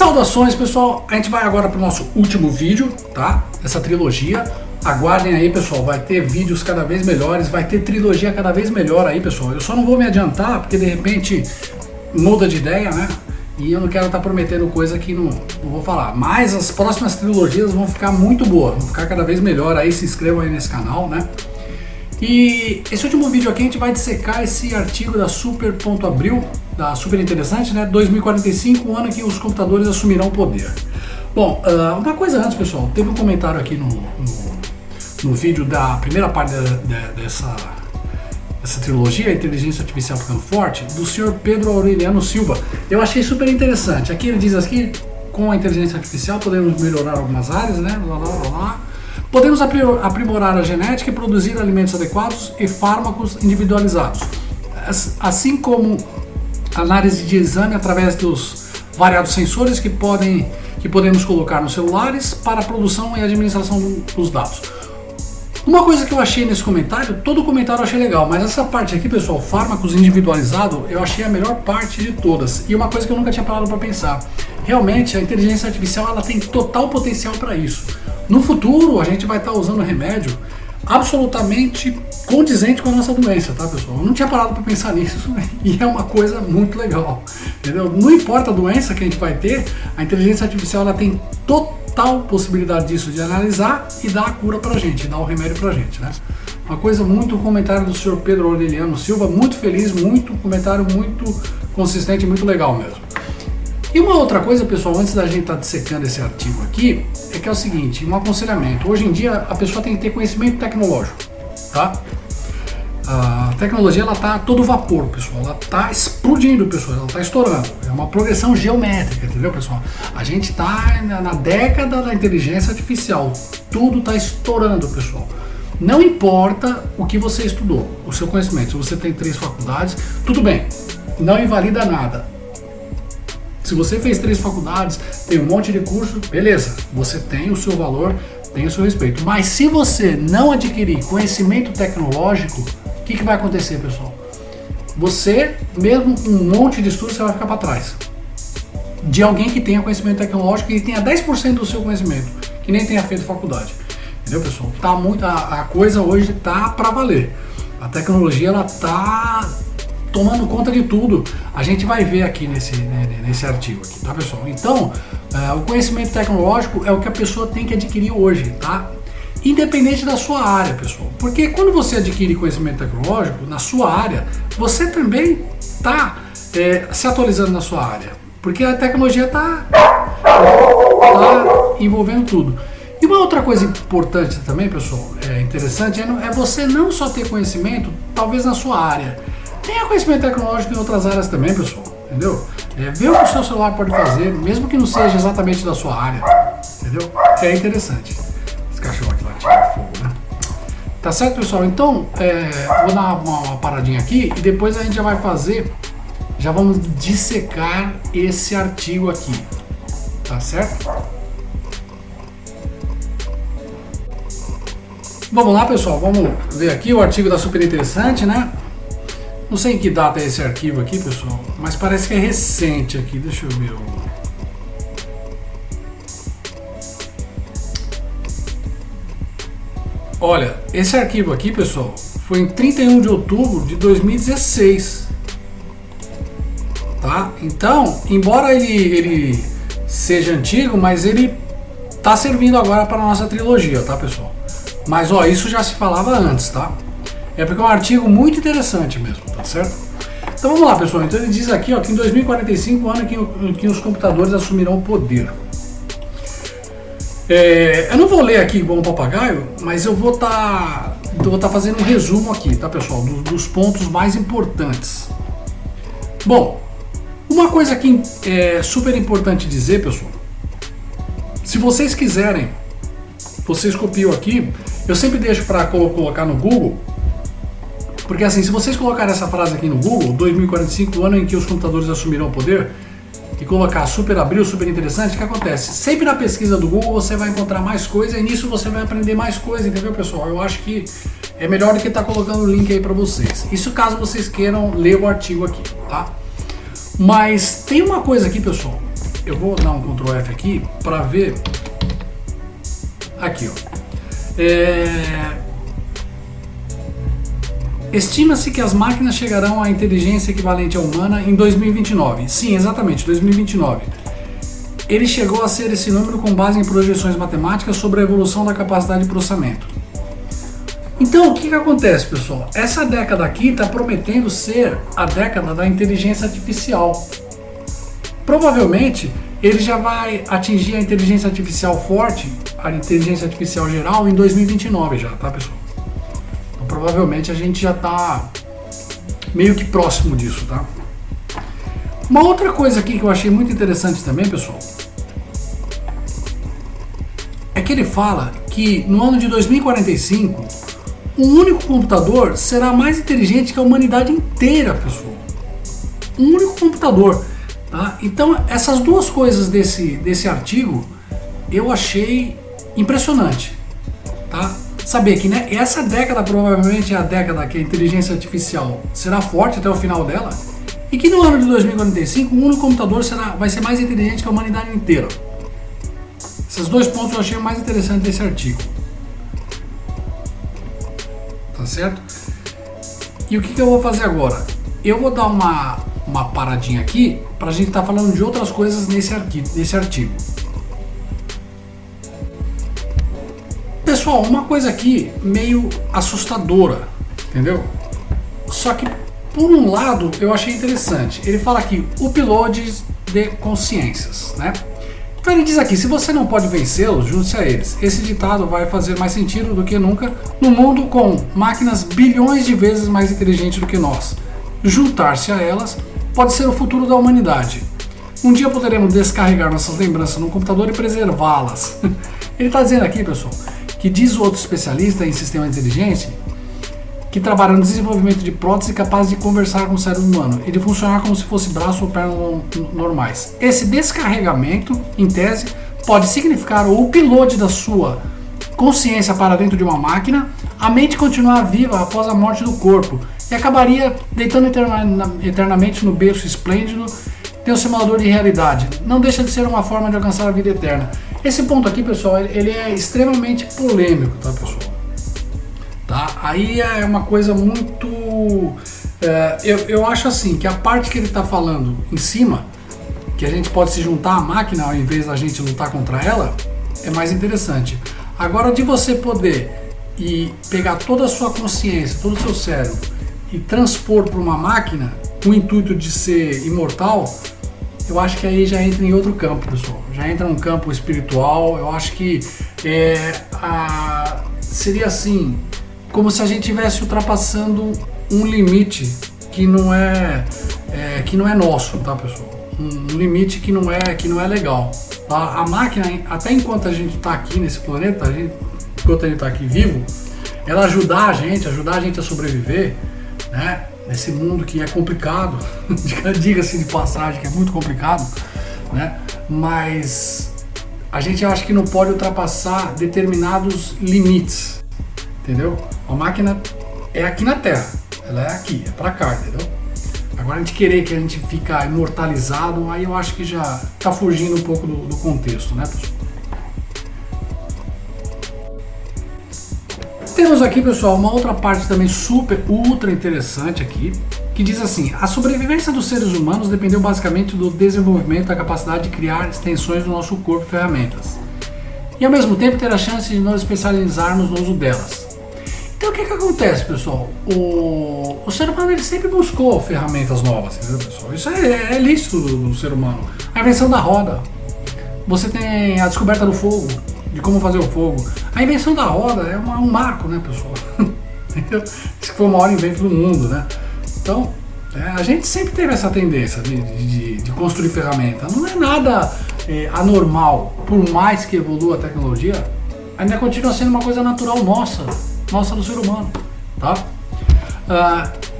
Saudações, pessoal, a gente vai agora para o nosso último vídeo, tá? Essa trilogia, aguardem aí, pessoal, vai ter vídeos cada vez melhores, vai ter trilogia cada vez melhor aí, pessoal. Eu só não vou me adiantar, porque de repente muda de ideia, né? E eu não quero estar prometendo coisa que não vou falar. Mas as próximas trilogias vão ficar muito boas, vão ficar cada vez melhor aí, se inscrevam aí nesse canal, né? E esse último vídeo aqui a gente vai dissecar esse artigo da Super.abril, da Super Interessante, né? 2045, o ano que os computadores assumirão o poder. Bom, uma coisa antes, pessoal, teve um comentário aqui no vídeo da primeira parte dessa trilogia, Inteligência Artificial Ficando Forte, do senhor Pedro Aureliano Silva. Eu achei super interessante. Aqui ele diz aqui, com a inteligência artificial podemos melhorar algumas áreas, né? Podemos aprimorar a genética e produzir alimentos adequados e fármacos individualizados, assim como análise de exame através dos variados sensores que podemos colocar nos celulares para a produção e administração dos dados. Uma coisa que eu achei nesse comentário, todo o comentário eu achei legal, mas essa parte aqui, pessoal, fármacos individualizados, eu achei a melhor parte de todas. E uma coisa que eu nunca tinha parado para pensar, realmente a inteligência artificial ela tem total potencial para isso. No futuro, a gente vai estar usando remédio absolutamente condizente com a nossa doença, tá, pessoal? Eu não tinha parado para pensar nisso e é uma coisa muito legal, entendeu? Não importa a doença que a gente vai ter, a inteligência artificial ela tem total possibilidade disso, de analisar e dar a cura pra gente, dar o remédio pra gente, né? Uma coisa muito, um comentário do senhor Pedro Aureliano Silva, muito feliz, muito comentário muito consistente, muito legal mesmo. E uma outra coisa, pessoal, antes da gente estar dissecando esse artigo aqui, é que é o seguinte, um aconselhamento. Hoje em dia a pessoa tem que ter conhecimento tecnológico, tá? A tecnologia ela tá a todo vapor, pessoal. Ela tá explodindo, pessoal. Ela tá estourando. É uma progressão geométrica, entendeu, pessoal? A gente tá na década da inteligência artificial. Tudo tá estourando, pessoal. Não importa o que você estudou, o seu conhecimento. Se você tem 3 faculdades, tudo bem. Não invalida nada. Se você fez 3 faculdades, tem um monte de curso, beleza, você tem o seu valor, tem o seu respeito. Mas se você não adquirir conhecimento tecnológico, o que vai acontecer, pessoal? Você, mesmo com um monte de estudos, você vai ficar para trás de alguém que tenha conhecimento tecnológico e tenha 10% do seu conhecimento, que nem tenha feito faculdade. Entendeu, pessoal? Tá muito, a coisa hoje tá para valer. A tecnologia, ela tá tomando conta de tudo. A gente vai ver aqui nesse artigo aqui, tá, pessoal? Então, o conhecimento tecnológico é o que a pessoa tem que adquirir hoje, tá? Independente da sua área, pessoal. Porque quando você adquire conhecimento tecnológico na sua área, você também tá se atualizando na sua área. Porque a tecnologia tá envolvendo tudo. E uma outra coisa importante também, pessoal, interessante, é você não só ter conhecimento, talvez na sua área. Tenha conhecimento tecnológico em outras áreas também, pessoal, entendeu? Ver o que o seu celular pode fazer, mesmo que não seja exatamente da sua área, entendeu? É interessante. Esse cachorro aqui vai tirar fogo, né? Tá certo, pessoal? Então, vou dar uma paradinha aqui e depois a gente já vamos dissecar esse artigo aqui, tá certo? Vamos lá, pessoal, vamos ver aqui o artigo da Super Interessante, né? Não sei em que data é esse arquivo aqui, pessoal, mas parece que é recente aqui, deixa eu ver. Olha, esse arquivo aqui, pessoal, foi em 31 de outubro de 2016, tá? Então, embora ele seja antigo, mas ele tá servindo agora para a nossa trilogia, tá, pessoal? Mas, ó, isso já se falava antes, tá? É porque é um artigo muito interessante mesmo, tá certo? Então vamos lá, pessoal. Então ele diz aqui, ó, que em 2045, o ano que os computadores assumirão o poder. Eu não vou ler aqui igual um papagaio, mas eu vou tá fazendo um resumo aqui, tá, pessoal? Dos pontos mais importantes. Bom, uma coisa que é super importante dizer, pessoal. Se vocês quiserem, vocês copiam aqui. Eu sempre deixo para colocar no Google. Porque assim, se vocês colocarem essa frase aqui no Google, 2045, o ano em que os computadores assumirão o poder, e colocar Super Abril, Super Interessante, o que acontece? Sempre na pesquisa do Google você vai encontrar mais coisa e nisso você vai aprender mais coisa, entendeu, pessoal? Eu acho que é melhor do que estar colocando o link aí para vocês. Isso caso vocês queiram ler o artigo aqui, tá? Mas tem uma coisa aqui, pessoal, eu vou dar um Ctrl F aqui para ver. Aqui, ó. Estima-se que as máquinas chegarão à inteligência equivalente à humana em 2029. Sim, exatamente, 2029. Ele chegou a ser esse número com base em projeções matemáticas sobre a evolução da capacidade de processamento. Então, o que acontece, pessoal? Essa década aqui está prometendo ser a década da inteligência artificial. Provavelmente, ele já vai atingir a inteligência artificial forte, a inteligência artificial geral, em 2029 já, tá, pessoal? Então, provavelmente a gente já está meio que próximo disso, tá? Uma outra coisa aqui que eu achei muito interessante também, pessoal, é que ele fala que no ano de 2045, um único computador será mais inteligente que a humanidade inteira, pessoal. Um único computador. Tá? Então, essas duas coisas desse artigo eu achei impressionante. Tá? Saber que, né, essa década provavelmente é a década que a inteligência artificial será forte até o final dela, e que no ano de 2045 um único computador vai ser mais inteligente que a humanidade inteira. Esses dois pontos eu achei o mais interessante desse artigo. Tá certo? E o que eu vou fazer agora? Eu vou dar uma paradinha aqui para a gente estar falando de outras coisas nesse artigo. Pessoal, uma coisa aqui meio assustadora, entendeu? Só que por um lado eu achei interessante. Ele fala aqui, uploads de consciências, né? Então ele diz aqui, se você não pode vencê-los, junte-se a eles. Esse ditado vai fazer mais sentido do que nunca no mundo com máquinas bilhões de vezes mais inteligentes do que nós. Juntar-se a elas pode ser o futuro da humanidade. Um dia poderemos descarregar nossas lembranças no computador e preservá-las. Ele está dizendo aqui, pessoal, que diz o outro especialista em sistema inteligente que trabalha no desenvolvimento de próteses capazes de conversar com o cérebro humano e de funcionar como se fosse braço ou pernas normais. Esse descarregamento, em tese, pode significar o upload da sua consciência para dentro de uma máquina, a mente continuar viva após a morte do corpo e acabaria deitando eternamente no berço esplêndido de um simulador de realidade. Não deixa de ser uma forma de alcançar a vida eterna. Esse ponto aqui, pessoal, ele é extremamente polêmico, tá, pessoal? Tá? Aí é uma coisa muito... eu acho assim, que a parte que ele está falando em cima, que a gente pode se juntar à máquina ao invés da gente lutar contra ela, é mais interessante. Agora, de você poder pegar toda a sua consciência, todo o seu cérebro e transpor para uma máquina com o intuito de ser imortal, eu acho que aí já entra em outro campo, pessoal. Já entra num campo espiritual. Eu acho que seria assim, como se a gente estivesse ultrapassando um limite que não é nosso, tá, pessoal? Um limite que não é legal. Tá? A máquina, até enquanto a gente está aqui nesse planeta, enquanto a gente está aqui vivo, ela ajudar a gente a sobreviver, né? Nesse mundo que é complicado, diga-se de passagem que é muito complicado, né? Mas a gente acha que não pode ultrapassar determinados limites, entendeu? A máquina é aqui na Terra, ela é aqui, é pra cá, entendeu? Agora a gente querer que a gente fica imortalizado, aí eu acho que já tá fugindo um pouco do contexto, né, pessoal? Temos aqui, pessoal, uma outra parte também super, ultra interessante aqui, que diz assim: a sobrevivência dos seres humanos dependeu basicamente do desenvolvimento da capacidade de criar extensões do nosso corpo e ferramentas, e ao mesmo tempo ter a chance de nos especializarmos no uso delas. Então o que acontece, pessoal? O ser humano ele sempre buscou ferramentas novas, entendeu, pessoal? Isso é lícito do ser humano. A invenção da roda, você tem a descoberta do fogo, de como fazer o fogo. A invenção da roda é um marco, né, pessoal? Isso foi o maior invento do mundo, né? Então, a gente sempre teve essa tendência de construir ferramenta. Não é nada anormal. Por mais que evolua a tecnologia, ainda continua sendo uma coisa natural nossa do ser humano, tá?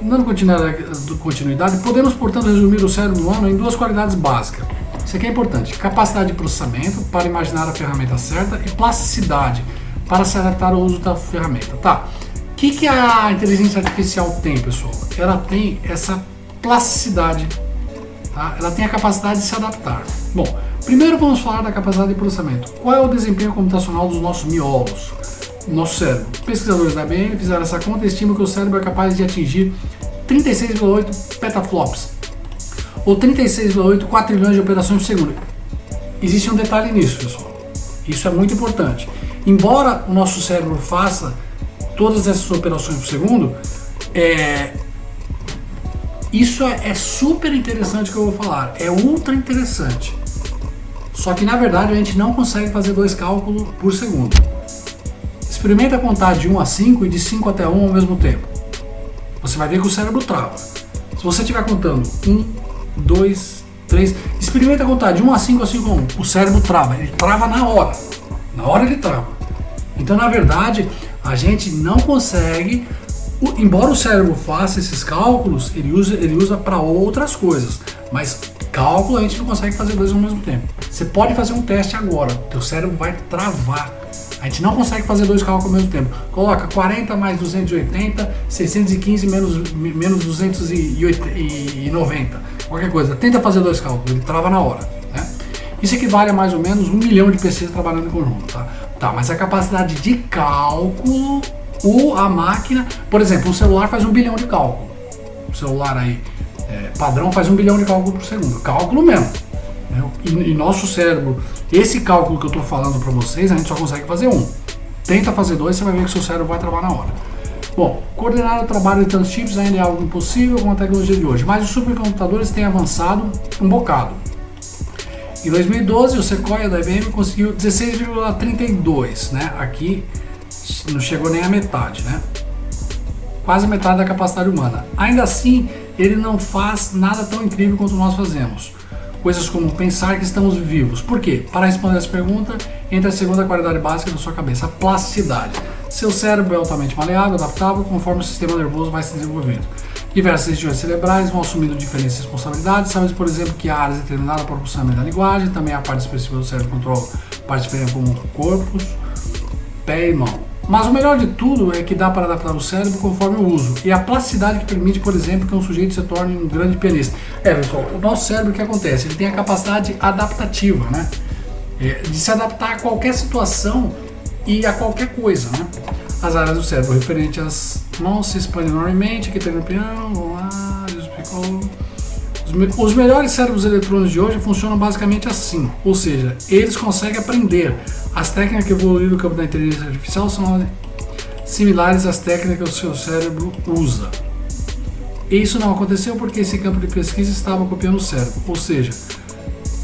Dando continuidade, podemos, portanto, resumir o cérebro humano em duas qualidades básicas. Isso aqui é importante: capacidade de processamento para imaginar a ferramenta certa e plasticidade para se adaptar ao uso da ferramenta. Tá? O que a inteligência artificial tem, pessoal? Ela tem essa plasticidade, tá? Ela tem a capacidade de se adaptar. Bom, Primeiro vamos falar da capacidade de processamento. Qual é o desempenho computacional dos nossos miolos, do nosso cérebro? Pesquisadores da IBM fizeram essa conta e estimam que o cérebro é capaz de atingir 36,8 petaflops, ou 36,8 quatrilhões de operações por segundo. Existe um detalhe nisso, pessoal. Isso é muito importante. Embora o nosso cérebro faça todas essas operações por segundo, isso é super interessante que eu vou falar. É ultra interessante. Só que na verdade a gente não consegue fazer 2 cálculos por segundo. Experimenta contar de 1 a 5 e de 5 até 1 ao mesmo tempo. Você vai ver que o cérebro trava. Se você estiver contando 1, 2, 3, experimenta contar de 1 a 5 a 5 a 1. O cérebro trava, ele trava na hora. Na hora ele trava. Então na verdade a gente não consegue, embora o cérebro faça esses cálculos, ele usa para outras coisas. Mas cálculo a gente não consegue fazer 2 ao mesmo tempo. Você pode fazer um teste agora, teu cérebro vai travar. A gente não consegue fazer 2 cálculos ao mesmo tempo. Coloca 40 mais 280, 615 menos 290. Qualquer coisa. Tenta fazer 2 cálculos, ele trava na hora. Né? Isso equivale a mais ou menos 1 milhão de PCs trabalhando em conjunto. Tá, mas a capacidade de cálculo, a máquina... Por exemplo, um celular faz 1 bilhão de cálculo. O celular aí padrão faz 1 bilhão de cálculo por segundo. Cálculo mesmo. E nosso cérebro, esse cálculo que eu estou falando para vocês, a gente só consegue fazer 1. Tenta fazer 2, você vai ver que seu cérebro vai travar na hora. Bom, coordenar o trabalho de tantos chips ainda é algo impossível com a tecnologia de hoje, mas os supercomputadores têm avançado um bocado. Em 2012, o Sequoia da IBM conseguiu 16,32, né? Aqui não chegou nem a metade, né? Quase metade da capacidade humana. Ainda assim, ele não faz nada tão incrível quanto nós fazemos. Coisas como pensar que estamos vivos. Por quê? Para responder essa pergunta, entra a segunda qualidade básica da sua cabeça, a plasticidade. Seu cérebro é altamente maleável, adaptável, conforme o sistema nervoso vai se desenvolvendo. Diversas regiões cerebrais vão assumindo diferentes responsabilidades. Sabemos, por exemplo, que há áreas determinadas para o processamento da linguagem, também há a parte específica do cérebro que controla partes diferentes como corpos, pé e mão. Mas o melhor de tudo é que dá para adaptar o cérebro conforme o uso. E a plasticidade que permite, por exemplo, que um sujeito se torne um grande pianista. Pessoal, o nosso cérebro, o que acontece? Ele tem a capacidade adaptativa, né? De se adaptar a qualquer situação e a qualquer coisa, né? As áreas do cérebro referentes às mãos se expandem enormemente, aqui tem no piano, vamos lá, os melhores cérebros eletrônicos de hoje funcionam basicamente assim, ou seja, eles conseguem aprender. As técnicas que evoluíram no campo da inteligência artificial são similares às técnicas que o seu cérebro usa. E isso não aconteceu porque esse campo de pesquisa estava copiando o cérebro, ou seja,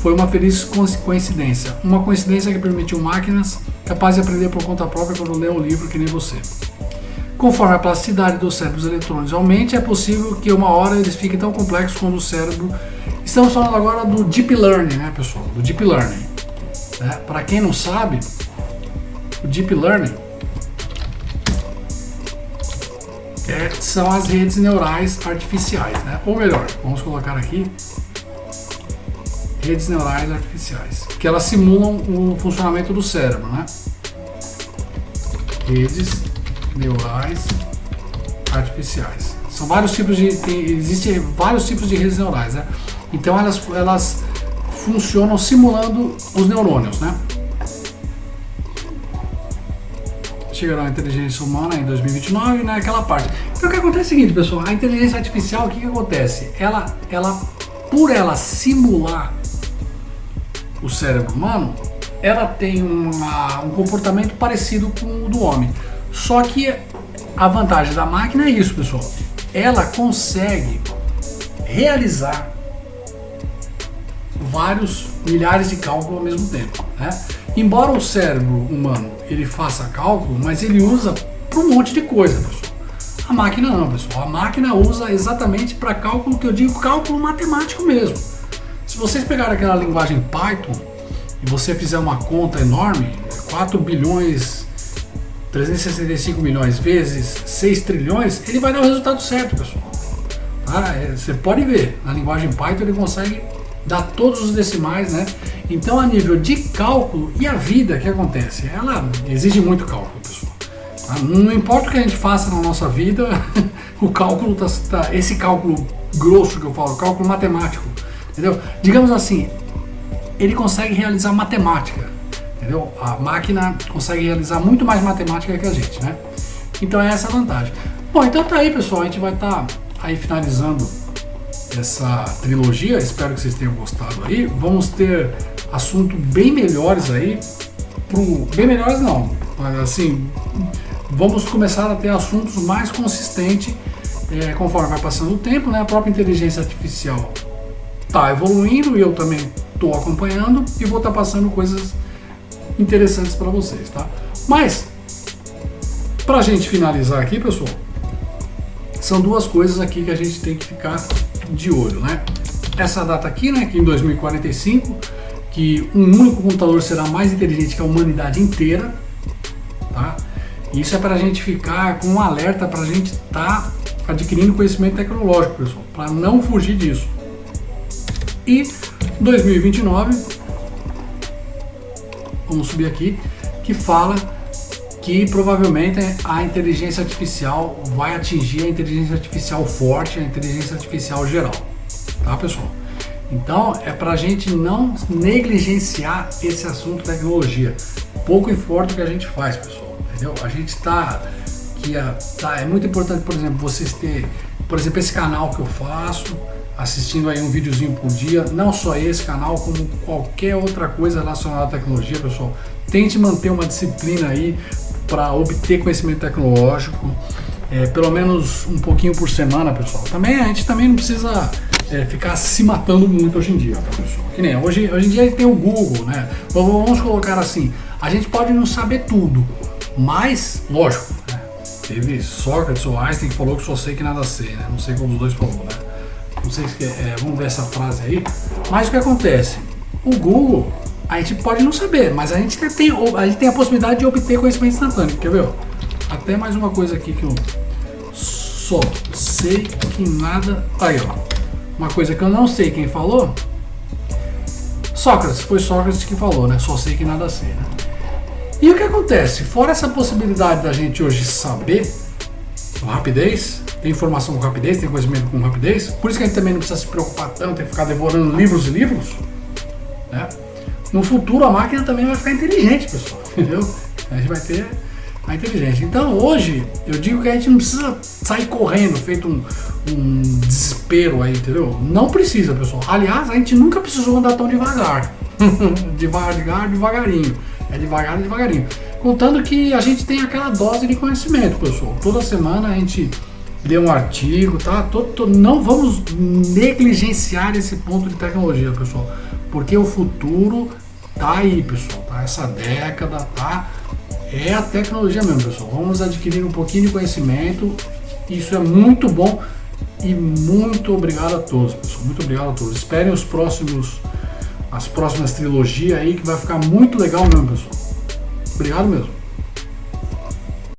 foi uma feliz coincidência. Uma coincidência que permitiu máquinas capazes de aprender por conta própria quando lê um livro que nem você. Conforme a plasticidade dos cérebros eletrônicos aumente, é possível que uma hora eles fiquem tão complexos quanto o cérebro. Estamos falando agora do Deep Learning, né, pessoal? Do Deep Learning. Para quem não sabe, o Deep Learning são as redes neurais artificiais, né? Ou melhor, vamos colocar aqui redes neurais artificiais, que elas simulam o funcionamento do cérebro, né? Redes neurais artificiais. São vários tipos existem vários tipos de redes neurais, né? Então elas funcionam simulando os neurônios, né? Chegará a inteligência humana em 2029, né? Aquela parte. Então o que acontece é o seguinte, pessoal, a inteligência artificial, o que acontece? Por ela simular o cérebro humano, ela tem um comportamento parecido com o do homem. Só que a vantagem da máquina é isso, pessoal. Ela consegue realizar vários milhares de cálculos ao mesmo tempo, né? Embora o cérebro humano ele faça cálculo, mas ele usa para um monte de coisa, pessoal. A máquina não, pessoal. A máquina usa exatamente para cálculo, que eu digo cálculo matemático mesmo. Se vocês pegarem aquela linguagem Python e você fizer uma conta enorme, 4 bilhões 365 milhões vezes 6 trilhões, ele vai dar o resultado certo, pessoal. Tá? Você pode ver, na linguagem Python ele consegue dar todos os decimais, né? Então, a nível de cálculo e a vida, o que acontece? Ela exige muito cálculo, pessoal. Tá? Não importa o que a gente faça na nossa vida, o cálculo esse cálculo grosso que eu falo, cálculo matemático, entendeu? Digamos assim, ele consegue realizar matemática, entendeu? A máquina consegue realizar muito mais matemática que a gente, né? Então é essa a vantagem. Bom, então tá aí, pessoal, a gente vai estar aí finalizando essa trilogia, espero que vocês tenham gostado aí. Vamos ter assuntos bem melhores aí, bem melhores não, mas assim, vamos começar a ter assuntos mais consistentes conforme vai passando o tempo, né? A própria inteligência artificial está evoluindo e eu também estou acompanhando e vou estar passando coisas interessantes para vocês, tá? Mas, para a gente finalizar aqui, pessoal, são duas coisas aqui que a gente tem que ficar de olho, né? Essa data aqui, né, que em 2045, que um único computador será mais inteligente que a humanidade inteira, tá? Isso é para a gente ficar com um alerta, para a gente estar adquirindo conhecimento tecnológico, pessoal, para não fugir disso. E 2029, vamos subir aqui, que fala que provavelmente a inteligência artificial vai atingir a inteligência artificial forte, a inteligência artificial geral, tá, pessoal? Então é para a gente não negligenciar esse assunto tecnologia. Pouco importa o que a gente faz, pessoal, entendeu? A gente é muito importante, por exemplo, vocês ter, por exemplo, esse canal que eu faço, assistindo aí um videozinho por dia, não só esse canal, como qualquer outra coisa relacionada à tecnologia, pessoal. Tente manter uma disciplina aí para obter conhecimento tecnológico, pelo menos um pouquinho por semana, pessoal. Também a gente também não precisa ficar se matando muito hoje em dia, tá, pessoal? Que nem hoje em dia tem o Google, né? Vamos colocar assim, a gente pode não saber tudo, mas, lógico, né? Teve Sócrates ou Einstein que falou que só sei que nada sei, né? Não sei como os dois falou, né? Não sei se vamos ver essa frase aí. Mas o que acontece? O Google, a gente pode não saber, mas a gente tem a possibilidade de obter conhecimento instantâneo. Quer ver? Até mais uma coisa aqui que eu só sei que nada... Aí, ó. Uma coisa que eu não sei quem falou. Sócrates, foi Sócrates que falou, né? Só sei que nada sei, né? E o que acontece? Fora essa possibilidade da gente hoje saber com rapidez, tem informação com rapidez, tem conhecimento com rapidez, por isso que a gente também não precisa se preocupar tanto, tem que ficar devorando livros e livros, né? No futuro a máquina também vai ficar inteligente, pessoal, entendeu? A gente vai ter a inteligência. Então hoje eu digo que a gente não precisa sair correndo, feito um desespero aí, entendeu? Não precisa, pessoal. Aliás, a gente nunca precisou andar tão devagar. Devagarinho. É devagarinho. Contando que a gente tem aquela dose de conhecimento, pessoal. Toda semana a gente lê um artigo, tá? Não vamos negligenciar esse ponto de tecnologia, pessoal. Porque o futuro tá aí, pessoal. Tá? Essa década, tá? É a tecnologia mesmo, pessoal. Vamos adquirir um pouquinho de conhecimento. Isso é muito bom. E muito obrigado a todos, pessoal. Muito obrigado a todos. Esperem as próximas trilogias aí, que vai ficar muito legal mesmo, pessoal. Obrigado mesmo.